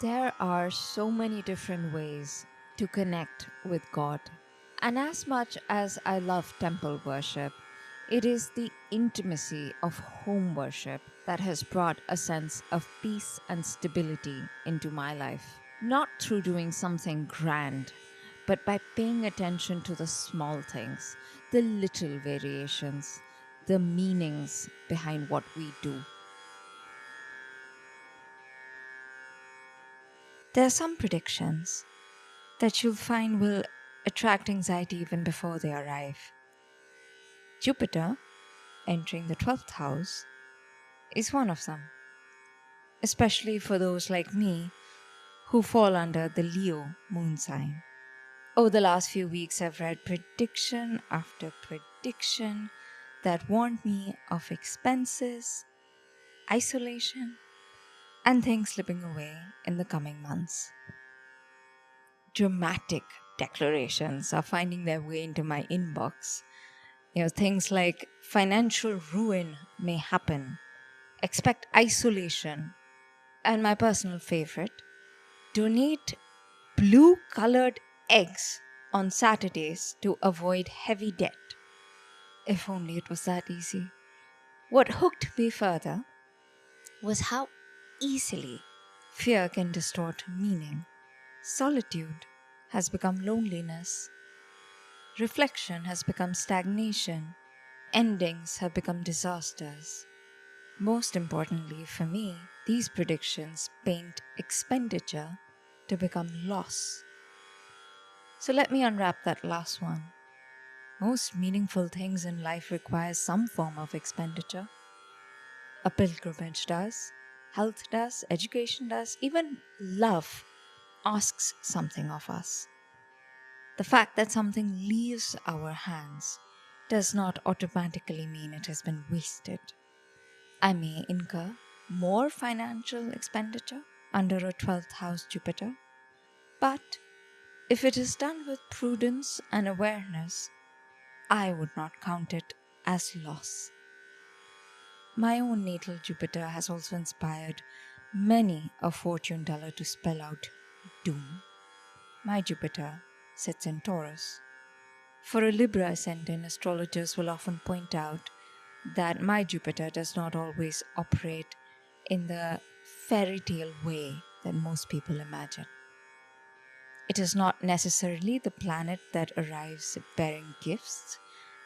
There are so many different ways to connect with God. And as much as I love temple worship, it is the intimacy of home worship that has brought a sense of peace and stability into my life. Not through doing something grand, but by paying attention to the small things, the little variations, the meanings behind what we do. There are some predictions that you'll find will attract anxiety even before they arrive. Jupiter entering the 12th house is one of them, especially for those like me who fall under the Leo moon sign. Over the last few weeks, I've read prediction after prediction that warned me of expenses, isolation, and things slipping away in the coming months. Dramatic declarations are finding their way into my inbox. Things like financial ruin may happen, expect isolation, and my personal favorite, donate blue colored eggs on Saturdays to avoid heavy debt. If only it was that easy. What hooked me further was how easily fear can distort meaning. Solitude has become loneliness, reflection has become stagnation, endings have become disasters. Most importantly for me, these predictions paint expenditure to become loss. So let me unwrap that last one. Most meaningful things in life require some form of expenditure. A pilgrimage does, health does, education does, even love asks something of us. The fact that something leaves our hands does not automatically mean it has been wasted. I may incur more financial expenditure under a 12th house Jupiter, but if it is done with prudence and awareness, I would not count it as loss. My own natal Jupiter has also inspired many a fortune teller to spell out doom. My Jupiter sits in Taurus. For a Libra ascendant, astrologers will often point out that my Jupiter does not always operate in the fairy tale way that most people imagine. It is not necessarily the planet that arrives bearing gifts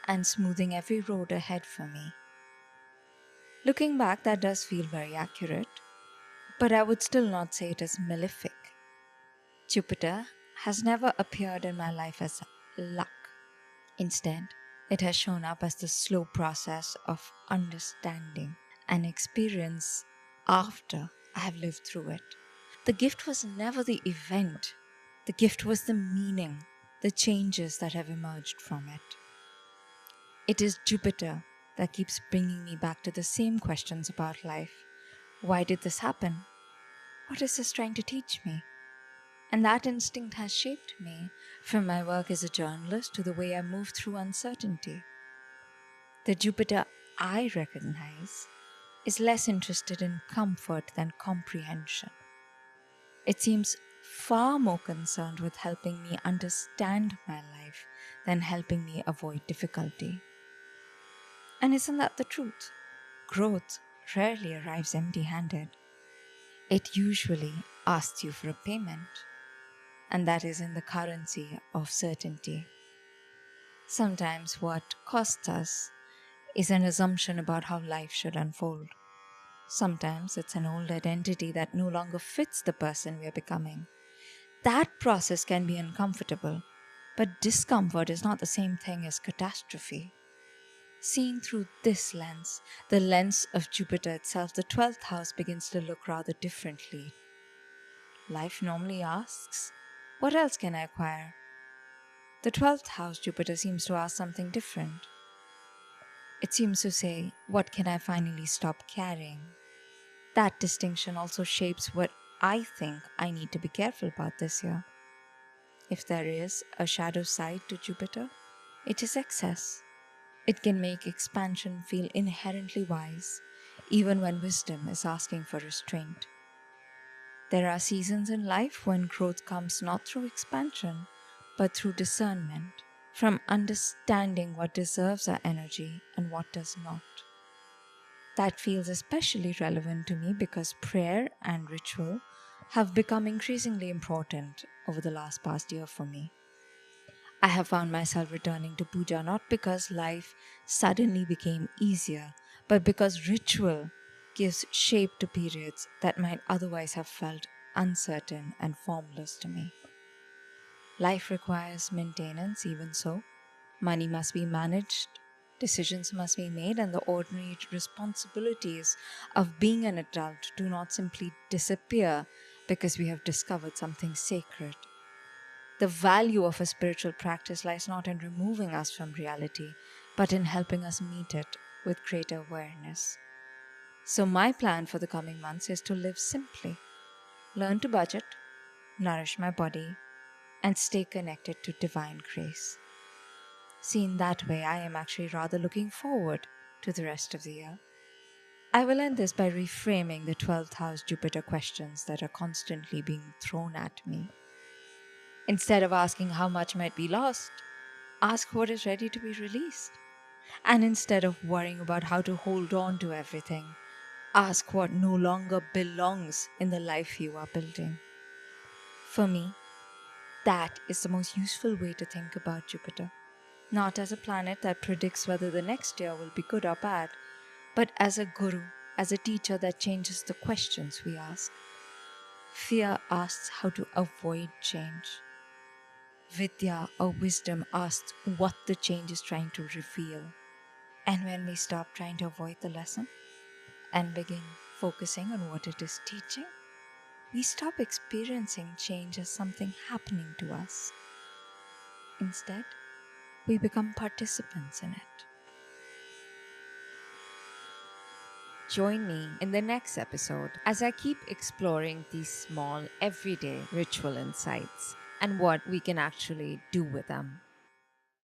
and smoothing every road ahead for me. Looking back, that does feel very accurate, but I would still not say it is malefic. Jupiter has never appeared in my life as luck. Instead, it has shown up as the slow process of understanding and experience after I have lived through it. The gift was never the event, the gift was the meaning, the changes that have emerged from it. It is Jupiter that keeps bringing me back to the same questions about life. Why did this happen? What is this trying to teach me? And that instinct has shaped me from my work as a journalist to the way I move through uncertainty. The Jupiter I recognize is less interested in comfort than comprehension. It seems far more concerned with helping me understand my life than helping me avoid difficulty. And isn't that the truth? Growth rarely arrives empty handed. It usually asks you for a payment, and that is in the currency of certainty. Sometimes what costs us is an assumption about how life should unfold. Sometimes it's an old identity that no longer fits the person we are becoming. That process can be uncomfortable, but discomfort is not the same thing as catastrophe. Seen through this lens, the lens of Jupiter itself, the 12th house begins to look rather differently. Life normally asks, what else can I acquire? The 12th house Jupiter seems to ask something different. It seems to say, what can I finally stop carrying? That distinction also shapes what I think I need to be careful about this year. If there is a shadow side to Jupiter, it is excess. It can make expansion feel inherently wise, even when wisdom is asking for restraint. There are seasons in life when growth comes not through expansion, but through discernment, from understanding what deserves our energy and what does not. That feels especially relevant to me because prayer and ritual have become increasingly important over the last past year for me. I have found myself returning to puja not because life suddenly became easier, but because ritual gives shape to periods that might otherwise have felt uncertain and formless to me. Life requires maintenance, even so. Money must be managed, decisions must be made, and the ordinary responsibilities of being an adult do not simply disappear because we have discovered something sacred. The value of a spiritual practice lies not in removing us from reality, but in helping us meet it with greater awareness. So, my plan for the coming months is to live simply, learn to budget, nourish my body, and stay connected to divine grace. Seen that way, I am actually rather looking forward to the rest of the year. I will end this by reframing the 12th house Jupiter questions that are constantly being thrown at me. Instead of asking how much might be lost, ask what is ready to be released. And instead of worrying about how to hold on to everything, ask what no longer belongs in the life you are building. For me, that is the most useful way to think about Jupiter. Not as a planet that predicts whether the next year will be good or bad, but as a guru, as a teacher that changes the questions we ask. Fear asks how to avoid change. Vidya or wisdom asks what the change is trying to reveal. And when we stop trying to avoid the lesson and begin focusing on what it is teaching, we stop experiencing change as something happening to us. Instead, we become participants in it. Join me in the next episode as I keep exploring these small, everyday ritual insights and what we can actually do with them.